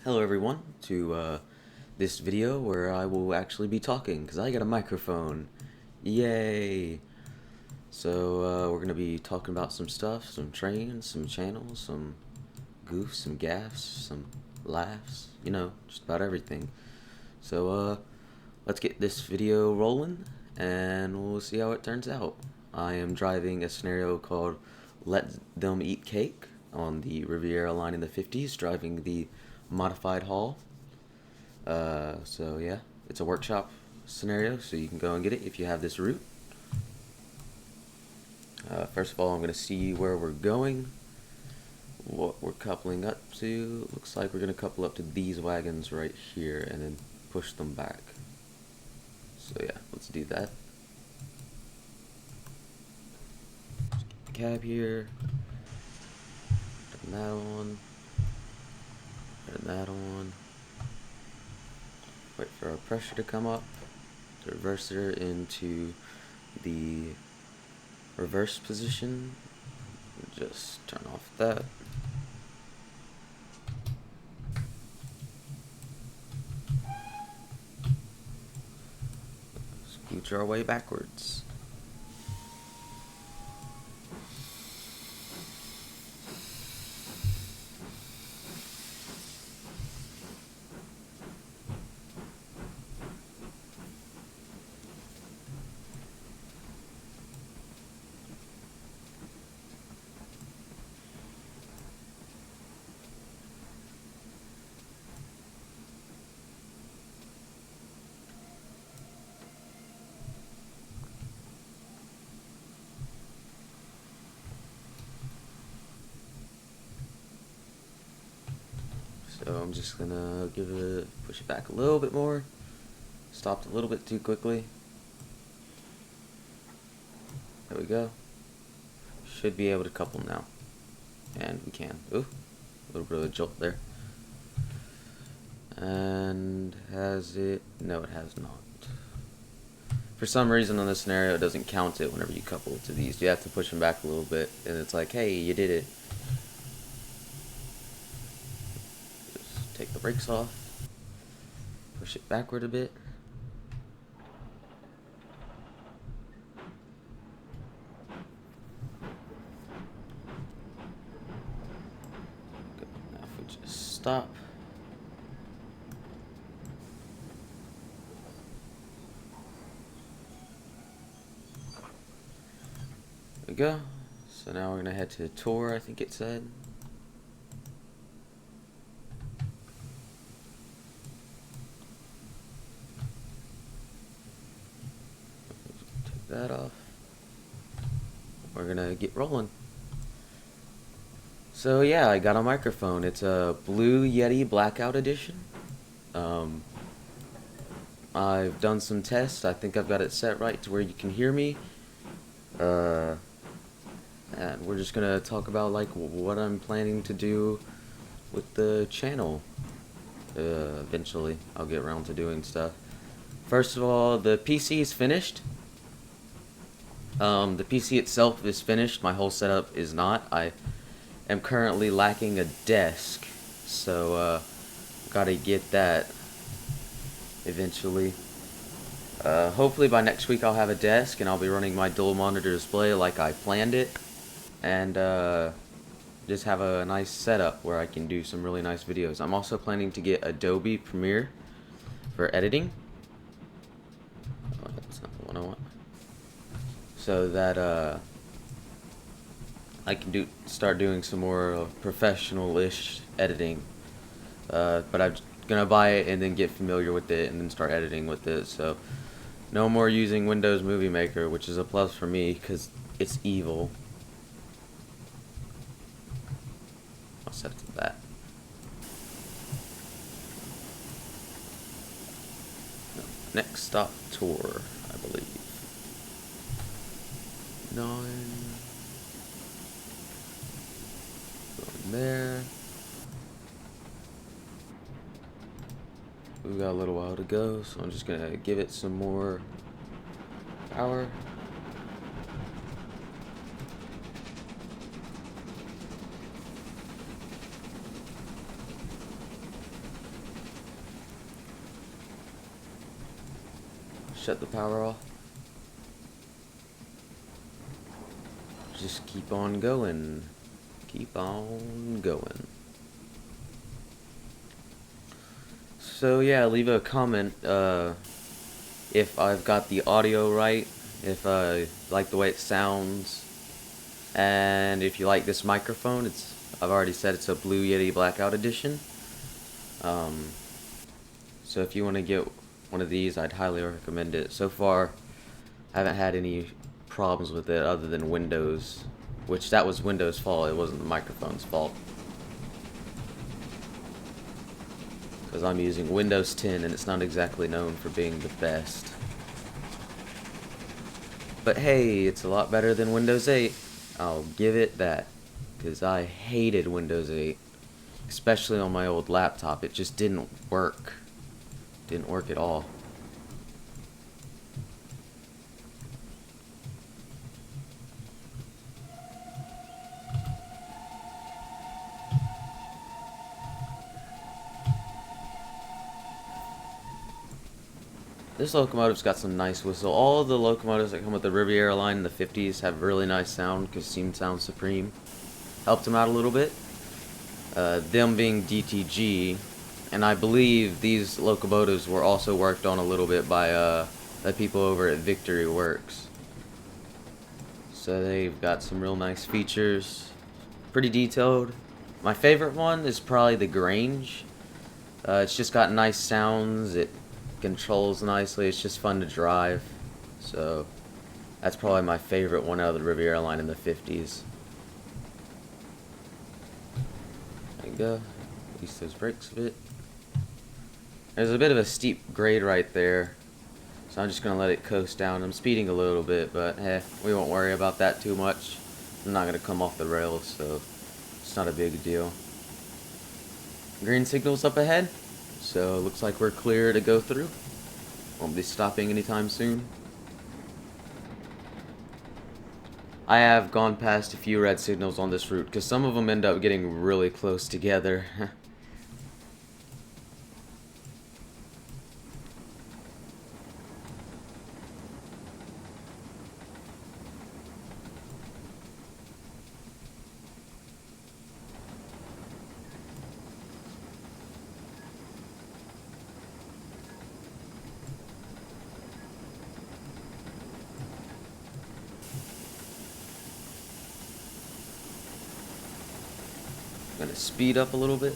Hello everyone to this video where I will actually be talking because I got a microphone. Yay! So we're gonna be talking about some stuff, some trains, some channels, some goofs, some gaffs, some laughs, just about everything. So let's get this video rolling and we'll see how it turns out. I am driving a scenario called Let Them Eat Cake on the Riviera line in the 50s, driving the modified hull. So yeah, it's a workshop scenario, so you can go and get it if you have this route. First of all, I'm going to see where we're going, what we're coupling up to. Looks like we're going to couple up to these wagons right here and then push them back. So yeah, let's do that. Cab here. Turn that on. Turn that on. Wait for our pressure to come up. The reverser into the reverse position. Just turn off that. Scooch our way backwards. So I'm just gonna push it back a little bit more. Stopped a little bit too quickly. There we go. Should be able to couple now. And we can. Ooh, a little bit of a jolt there. And has it? No, it has not. For some reason on this scenario, it doesn't count it whenever you couple to these. You have to push them back a little bit, and it's like, hey, you did it. Just take the brakes off. Push it backward a bit. Good. Now if we just stop. There we go. So now we're gonna head to Tor, I think it said. Take that off. We're gonna get rolling. So yeah, I got a microphone. It's a Blue Yeti Blackout Edition. I've done some tests. I think I've got it set right to where you can hear me. And we're just gonna talk about like what I'm planning to do with the channel. Eventually, I'll get around to doing stuff. First of all, the PC is finished. The PC itself is finished. My whole setup is not. I am currently lacking a desk, so gotta get that eventually. Hopefully by next week I'll have a desk and I'll be running my dual monitor display like I planned it, and just have a nice setup where I can do some really nice videos. I'm also planning to get Adobe Premiere for editing. Oh, that's not the one I want. So that I can start doing some more professional-ish editing. But I'm gonna buy it and then get familiar with it and then start editing with it. So no more using Windows Movie Maker, which is a plus for me because it's evil. I'll set it to that. No, next stop, Tor, I believe. 9. Going there. We've got a little while to go, so I'm just gonna give it some more power. shut the power off. Just keep on going. Keep on going. So yeah, leave a comment if I've got the audio right, if I like the way it sounds, and if you like this microphone. I've already said it's a Blue Yeti Blackout Edition. So if you want to get one of these, I'd highly recommend it. So far, I haven't had any problems with it other than Windows, which that was Windows' fault. It wasn't the microphone's fault. Because I'm using Windows 10 and it's not exactly known for being the best. But hey, it's a lot better than Windows 8. I'll give it that. Because I hated Windows 8. Especially on my old laptop. It just didn't work. Didn't work at all. This locomotive's got some nice whistle. All of the locomotives that come with the Riviera line in the 50s have really nice sound, because Steam Sound Supreme helped them out a little bit. Them being DTG, and I believe these locomotives were also worked on a little bit by the people over at Victory Works. So they've got some real nice features, pretty detailed. My favorite one is probably the Grange. It's just got nice sounds, it controls nicely, it's just fun to drive. So that's probably my favorite one out of the Riviera line in the 50s. There you go. At least those brakes a bit. There's a bit of a steep grade right there, so I'm just going to let it coast down. I'm speeding a little bit, but we won't worry about that too much. I'm not going to come off the rails, so it's not a big deal. Green signal's up ahead, so it looks like we're clear to go through. Won't be stopping anytime soon. I have gone past a few red signals on this route, because some of them end up getting really close together. I'm gonna speed up a little bit.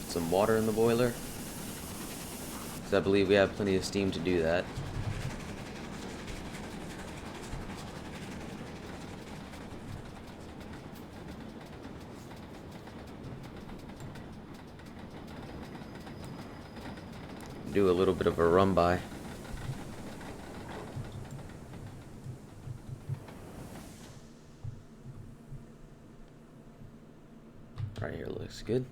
Put some water in the boiler, because I believe we have plenty of steam to do that. Do a little bit of a run by. Right here looks good.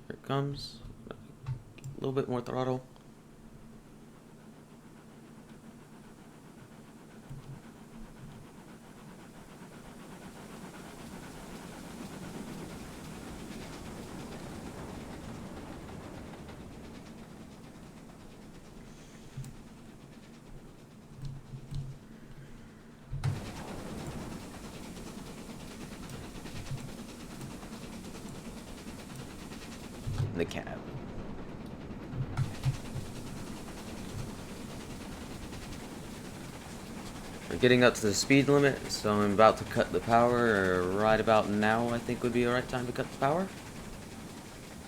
Here it comes. A little bit more throttle. In the cab. We're getting up to the speed limit, so I'm about to cut the power, or right about now I think would be the right time to cut the power.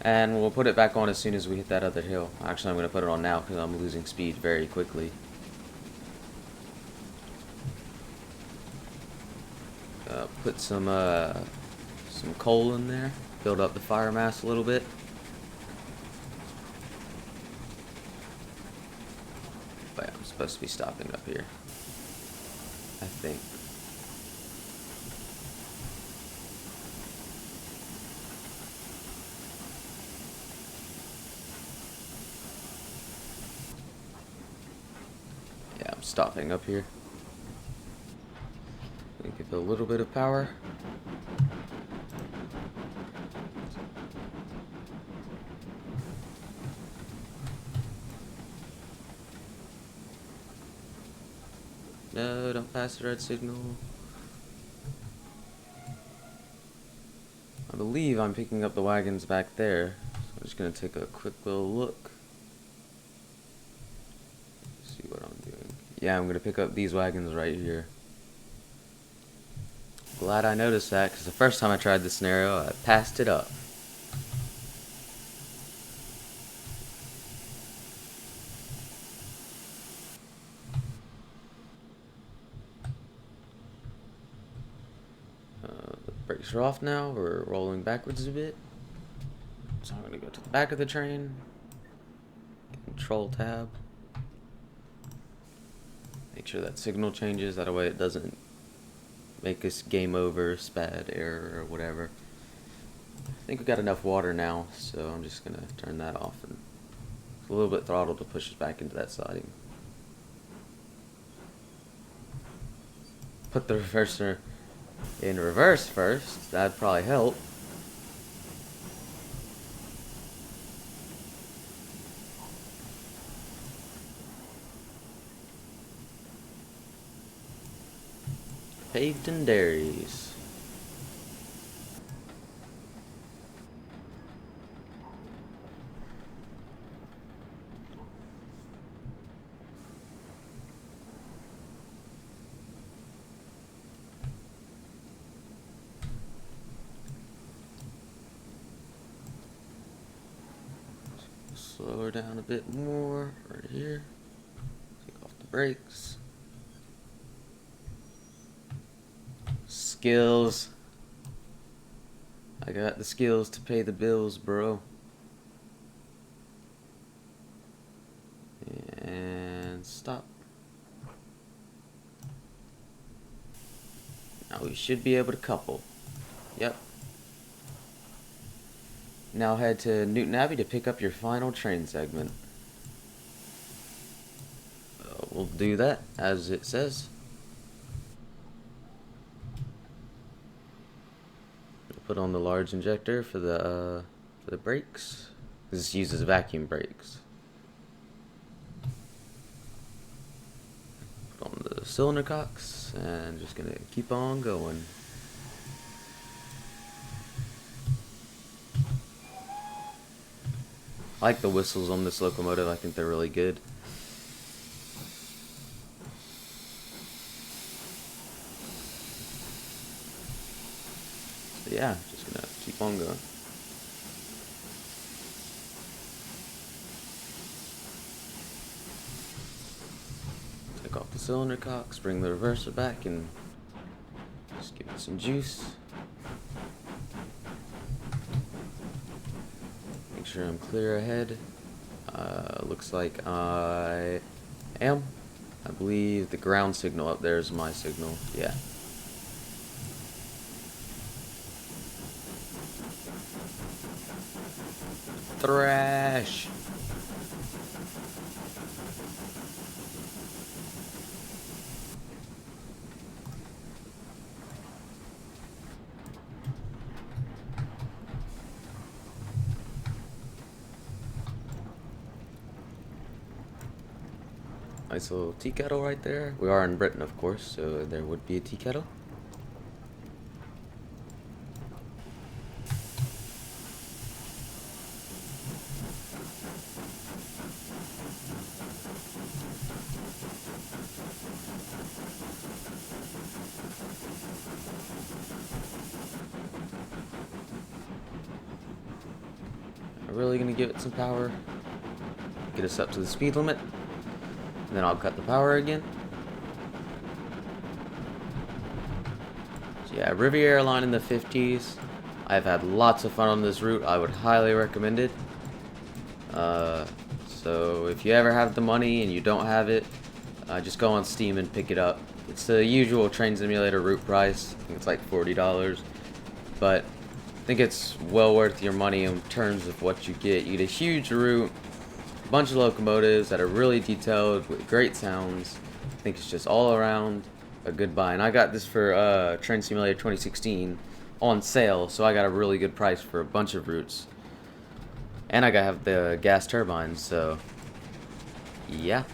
And we'll put it back on as soon as we hit that other hill. Actually, I'm going to put it on now because I'm losing speed very quickly. Put some coal in there, build up the fire mass a little bit. But yeah, I'm supposed to be stopping up here, I think. Yeah, I'm stopping up here. We could Give it a little bit of power. No, don't pass the red signal. I believe I'm picking up the wagons back there. So I'm just gonna take a quick little look. See what I'm doing. Yeah, I'm gonna pick up these wagons right here. Glad I noticed that, because the first time I tried this scenario, I passed it up. The brakes are off now. We're rolling backwards a bit. So I'm gonna go to the back of the train. Control tab. Make sure that signal changes, that way it doesn't make us game over, SPAD, error, or whatever. I think we got enough water now, so I'm just gonna turn that off and a little bit throttle to push us back into that siding. Put the reverser in reverse first, that'd probably help. Paved in dairies. Slow her down a bit more right here. Take off the brakes. Skills. I got the skills to pay the bills, bro. And stop. Now we should be able to couple. Yep. Now head to Newton Abbey to pick up your final train segment. We'll do that as it says. Put on the large injector for the brakes. This uses vacuum brakes. Put on the cylinder cocks and just gonna keep on going. I like the whistles on this locomotive. I think they're really good. So yeah, just gonna keep on going. Take off the cylinder cocks, bring the reverser back, and just give it some juice. Make sure I'm clear ahead. Looks like I am. I believe the ground signal up there is my signal. Yeah. Thrash. Nice little tea kettle right there. We are in Britain, of course, so there would be a tea kettle. I'm really gonna give it some power. Get us up to the speed limit. And then I'll cut the power again. So yeah, Riviera line in the 50s. I've had lots of fun on this route. I would highly recommend it. So if you ever have the money and you don't have it, just go on Steam and pick it up. It's the usual Train Simulator route price. I think it's like $40. But I think it's well worth your money in terms of what you get. You get a huge route. Bunch of locomotives that are really detailed with great sounds. I think it's just all around a good buy. And I got this for Train Simulator 2016 on sale, so I got a really good price for a bunch of routes. And I gotta have the gas turbines, so yeah,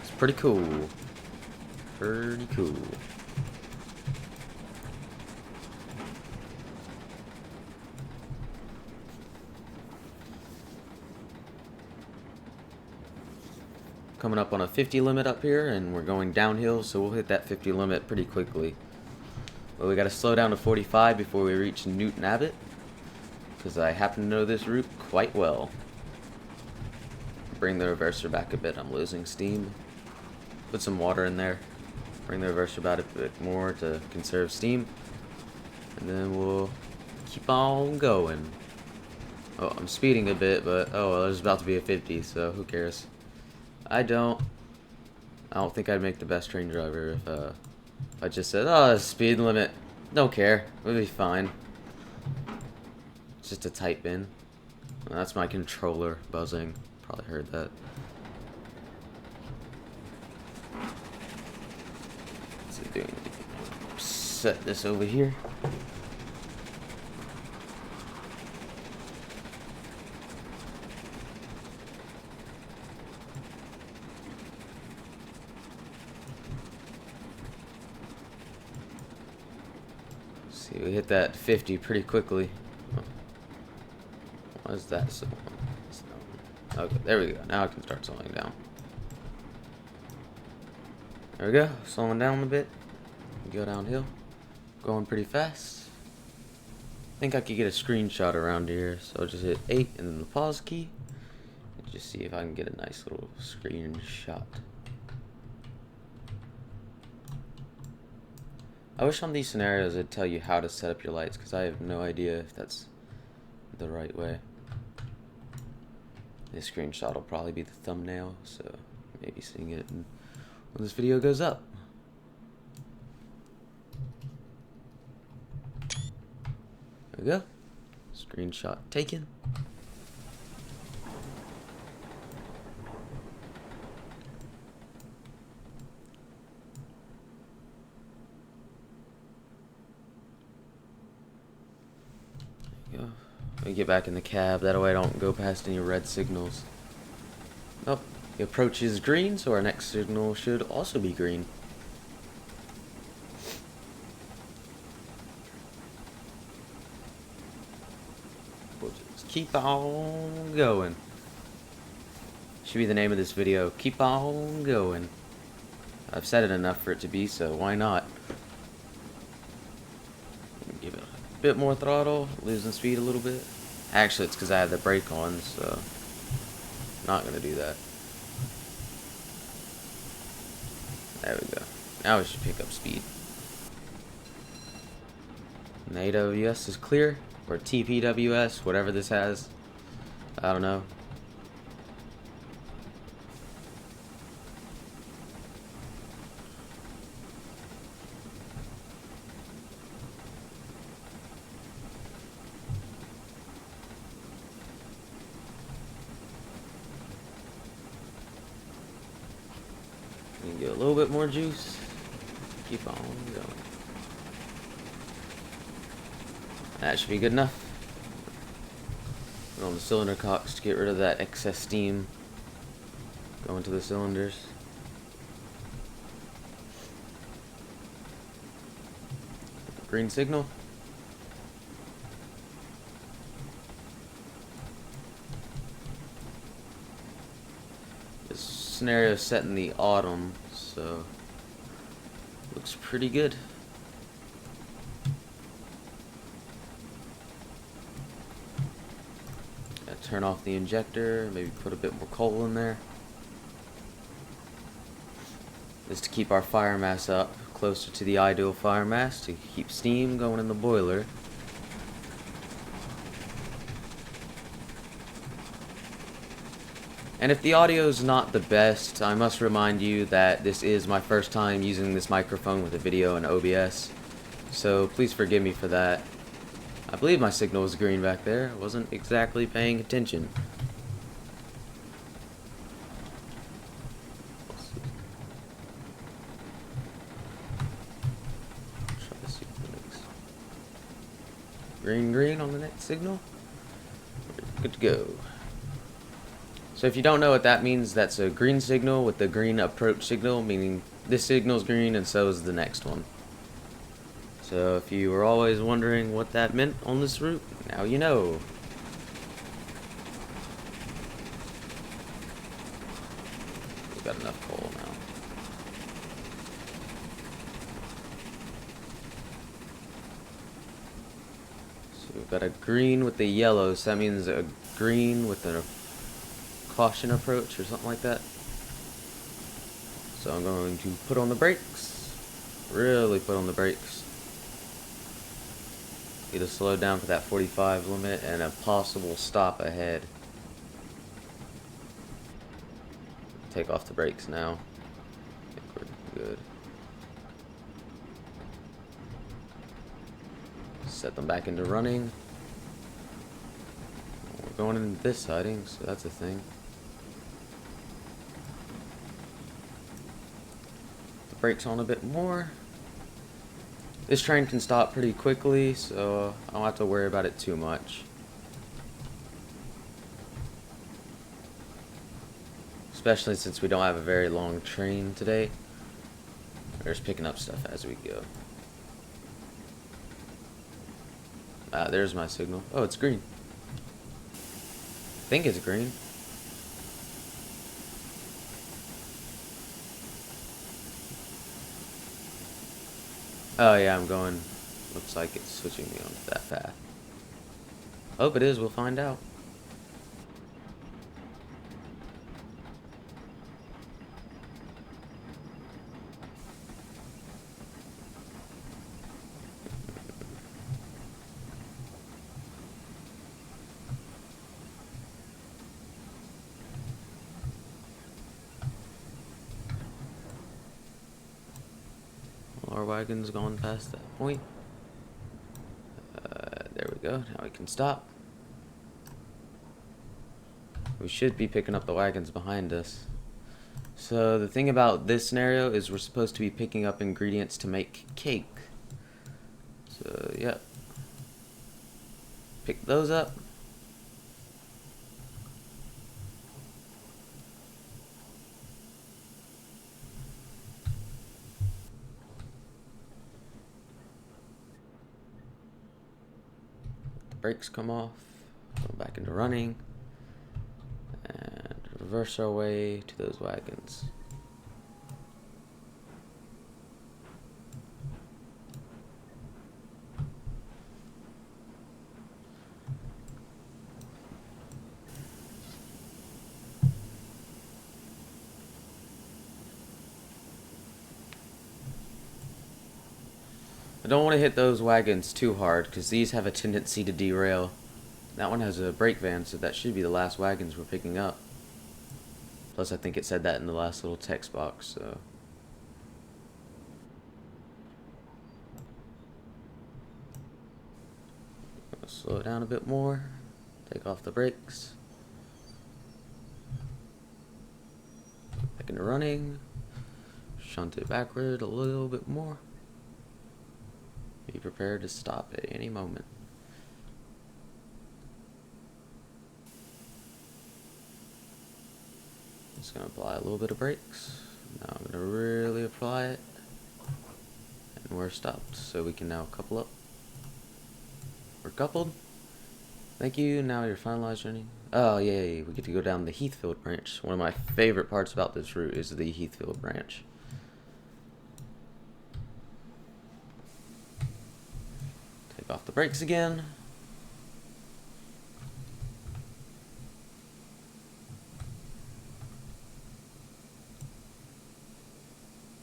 it's pretty cool. Pretty cool. Coming up on a 50 limit up here, and we're going downhill, so we'll hit that 50 limit pretty quickly. But we gotta slow down to 45 before we reach Newton Abbot, because I happen to know this route quite well. Bring the reverser back a bit, I'm losing steam. Put some water in there. Bring the reverser back a bit more to conserve steam. And then we'll keep on going. Oh, I'm speeding a bit, but oh well, there's about to be a 50, so who cares? I don't think I'd make the best train driver if I just said, oh, speed limit. Don't care. We'll be fine. It's just a type in. That's my controller buzzing. Probably heard that. What's it doing? Set this over here. See, we hit that 50 pretty quickly. What is that? So, okay, there we go. Now I can start slowing down. There we go. Slowing down a bit. Go downhill. Going pretty fast. I think I could get a screenshot around here. So I'll just hit 8 and then the pause key. And just see if I can get a nice little screenshot. I wish on these scenarios it'd tell you how to set up your lights, because I have no idea if that's the right way. This screenshot will probably be the thumbnail, so maybe seeing it when this video goes up. There we go. Screenshot taken. Go. Let me get back in the cab, that way I don't go past any red signals. Oh, the approach is green, so our next signal should also be green. We'll just keep on going. Should be the name of this video, keep on going. I've said it enough for it to be, so why not? Give it a bit more throttle, losing speed a little bit. Actually, it's because I have the brake on, so not gonna do that. There we go. Now we should pick up speed. And the AWS is clear, or TPWS, whatever this has. I don't know. Get a little bit more juice. Keep on going. That should be good enough. Put on the cylinder cocks to get rid of that excess steam going to the cylinders. Green signal. This scenario is set in the autumn, so looks pretty good. Gotta turn off the injector, maybe put a bit more coal in there. This is to keep our fire mass up closer to the ideal fire mass to keep steam going in the boiler. And if the audio is not the best, I must remind you that this is my first time using this microphone with a video and OBS, so please forgive me for that. I believe my signal was green back there. I wasn't exactly paying attention. Green, green on the next signal. Good to go. So if you don't know what that means, that's a green signal with the green approach signal, meaning this signal's green and so is the next one. So if you were always wondering what that meant on this route, now you know. We've got enough coal now. So we've got a green with the yellow, so that means a green with a caution approach or something like that. So I'm going to put on the brakes. Really put on the brakes. Need to slow down for that 45 limit and a possible stop ahead. Take off the brakes now. I think we're good. Set them back into running. We're going into this siding, so that's a thing. The brakes on a bit more. This train can stop pretty quickly, so I don't have to worry about it too much. Especially since we don't have a very long train today. We're just picking up stuff as we go. There's my signal. Oh, it's green. I think it's green. Oh yeah, I'm going. Looks like it's switching me onto that path. Hope it is, we'll find out. Our wagon's gone past that point. There we go. Now we can stop. We should be picking up the wagons behind us. So the thing about this scenario is we're supposed to be picking up ingredients to make cake. So yeah. Pick those up. Brakes come off, go back into running, and reverse our way to those wagons. I don't want to hit those wagons too hard, because these have a tendency to derail. That one has a brake van, so that should be the last wagons we're picking up. Plus, I think it said that in the last little text box, so... slow it down a bit more. Take off the brakes. Back into running. Shunt it backward a little bit more. Be prepared to stop at any moment. Just gonna apply a little bit of brakes. Now I'm gonna really apply it. And we're stopped, so we can now couple up. We're coupled. Thank you, now your finalized journey. Oh yay, we get to go down the Heathfield branch. One of my favorite parts about this route is the Heathfield branch. Off the brakes again.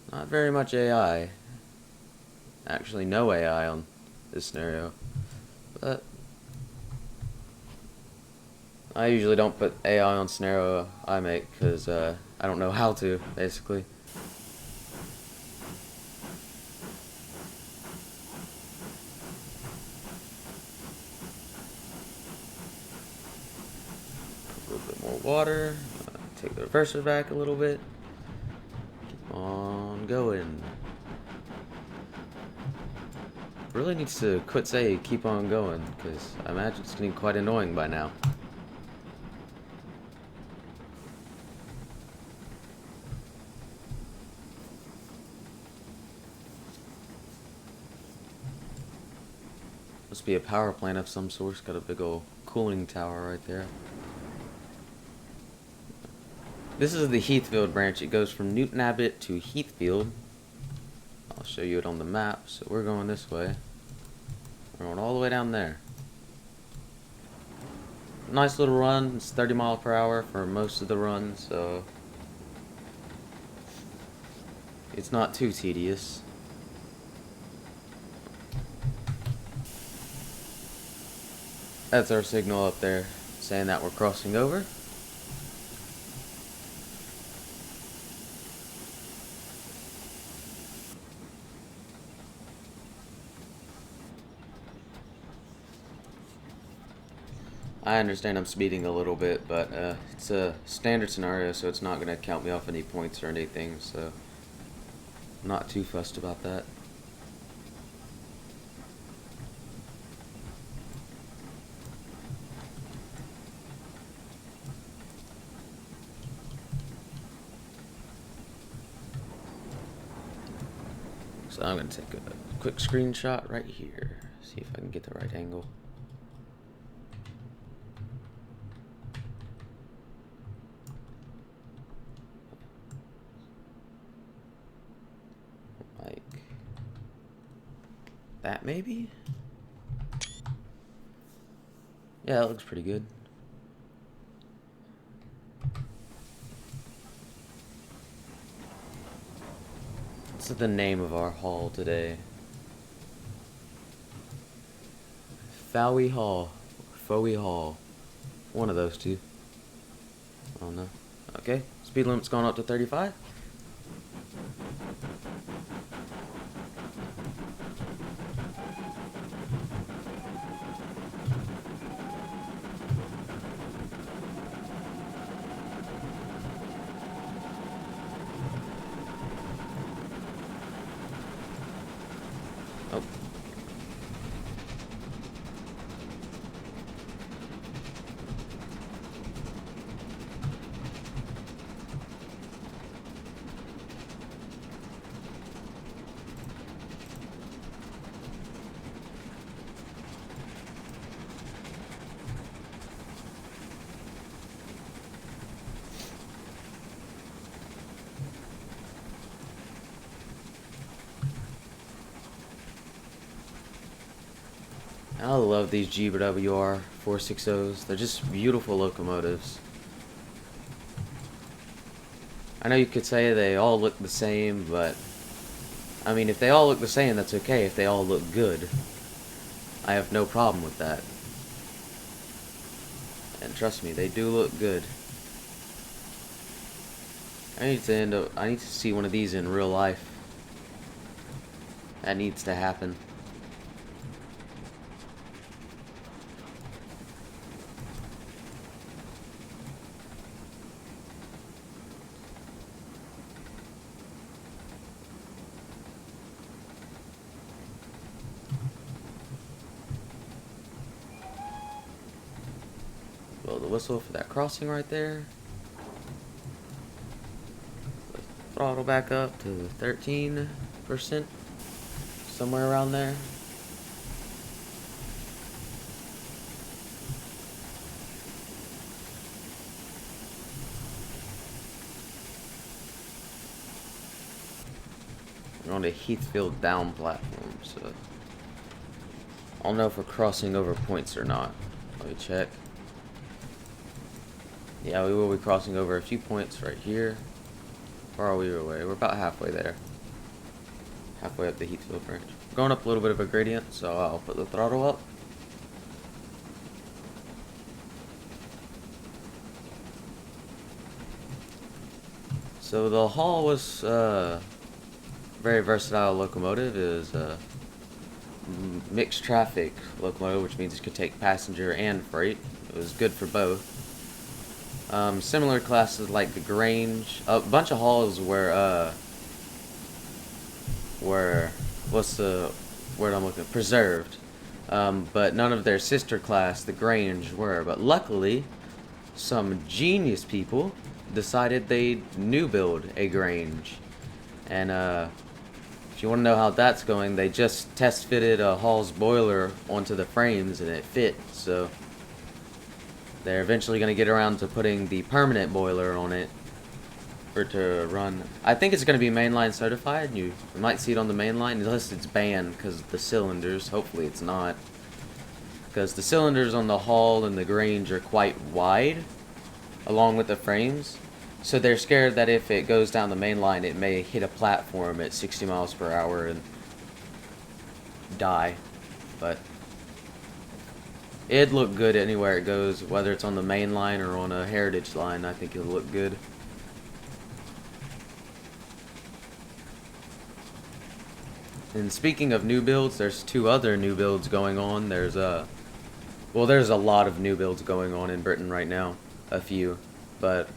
Not very much AI. Actually, no AI on this scenario. But I usually don't put AI on scenario I make because I don't know how to, basically. Water, take the reverser back a little bit, keep on going. really needs to quit saying keep on going, because I imagine it's getting quite annoying by now. Must be a power plant of some sort. It's got a big old cooling tower right there. This is the Heathfield branch. It goes from Newton Abbot to Heathfield. I'll show you it on the map. So we're going this way. We're going all the way down there. Nice little run. It's 30 miles per hour for most of the run, so it's not too tedious. That's our signal up there saying that we're crossing over. I understand I'm speeding a little bit, but it's a standard scenario, so it's not going to count me off any points or anything, so I'm not too fussed about that. So I'm going to take a quick screenshot right here, see if I can get the right angle. Like that maybe? Yeah, that looks pretty good. What's the name of our hall today? Fowie Hall. Fowie Hall. One of those two. I don't know. Okay, speed limit's gone up to 35. Oh. I love these GWR 460s. They're just beautiful locomotives. I know you could say they all look the same, but I mean, if they all look the same, that's okay. If they all look good, I have no problem with that. And trust me, they do look good. I need to see one of these in real life. That needs to happen. Blow the whistle for that crossing right there. Throttle back up to 13%, somewhere around there. We're on the Heathfield down platform, so I don't know if we're crossing over points or not. Let me check. Yeah, we will be crossing over a few points right here. Where are we away? We're about halfway there. Halfway up the Heathfield branch. Going up a little bit of a gradient, so I'll put the throttle up. So the Hall was very versatile locomotive. It was a mixed traffic locomotive, which means it could take passenger and freight. It was good for both. Similar classes like the Grange, a bunch of halls where what's the word I'm looking, preserved. But none of their sister class, the Grange, were. But luckily, some genius people decided they'd new build a Grange. And if you want to know how that's going, they just test fitted a Hall's boiler onto the frames and it fit. So they're eventually going to get around to putting the permanent boiler on it for it to run. I think it's going to be mainline certified. You might see it on the mainline unless it's banned because of the cylinders. Hopefully it's not. Because the cylinders on the Hall and the Grange are quite wide along with the frames. So they're scared that if it goes down the main line, it may hit a platform at 60 miles per hour and die. But it'd look good anywhere it goes, whether it's on the main line or on a heritage line. I think it'll look good. And speaking of new builds, there's two other new builds going on. There's a lot of new builds going on in Britain right now. A few. But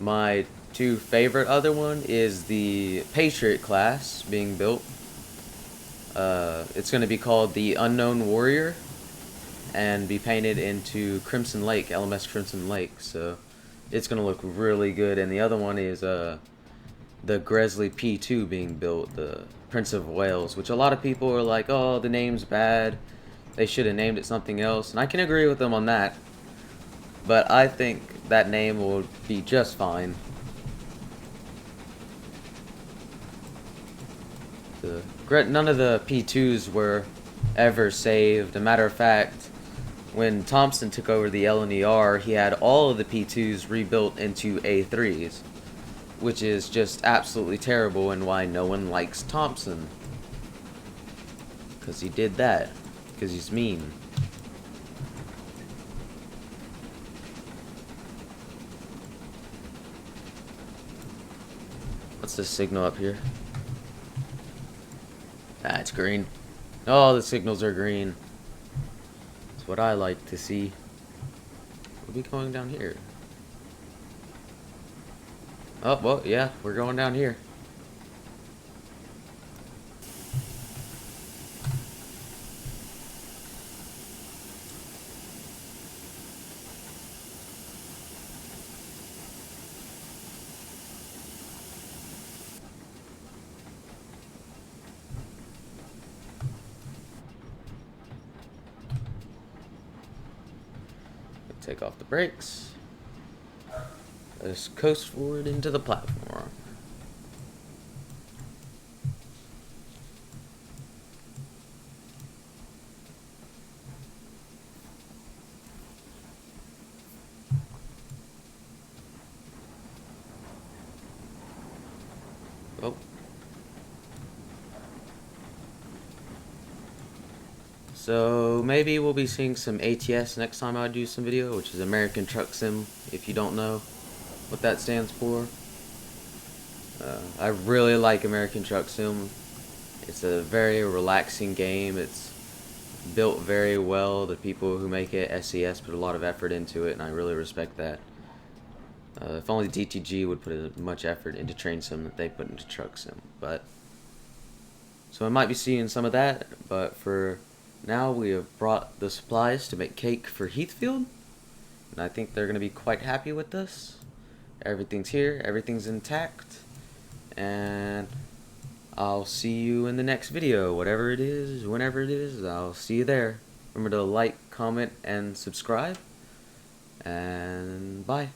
my two favorite other one is the Patriot class being built. It's going to be called the Unknown Warrior and be painted into Crimson Lake, LMS Crimson Lake. So it's going to look really good. And the other one is the Gresley P2 being built, the Prince of Wales, which a lot of people are like, oh, the name's bad. They should have named it something else. And I can agree with them on that. But I think that name will be just fine. None of the P2s were ever saved. As a matter of fact, when Thompson took over the LNER, he had all of the P2s rebuilt into A3s, which is just absolutely terrible and why no one likes Thompson. Because he did that. Because he's mean. What's the signal up here? Ah, it's green. Oh, the signals are green. That's what I like to see. We'll be going down here. Oh, well, yeah, we're going down here. Take off the brakes. Let's coast forward into the platform. Oh. So maybe we'll be seeing some ATS next time I do some video, which is American Truck Sim, if you don't know what that stands for. I really like American Truck Sim. It's a very relaxing game. It's built very well. The people who make it, SES, put a lot of effort into it, and I really respect that. If only DTG would put as much effort into Train Sim that they put into Truck Sim. But so I might be seeing some of that, but for now we have brought the supplies to make cake for Heathfield, and I think they're going to be quite happy with this. Everything's here, everything's intact, and I'll see you in the next video, whatever it is, whenever it is, I'll see you there. Remember to like, comment, and subscribe, and bye.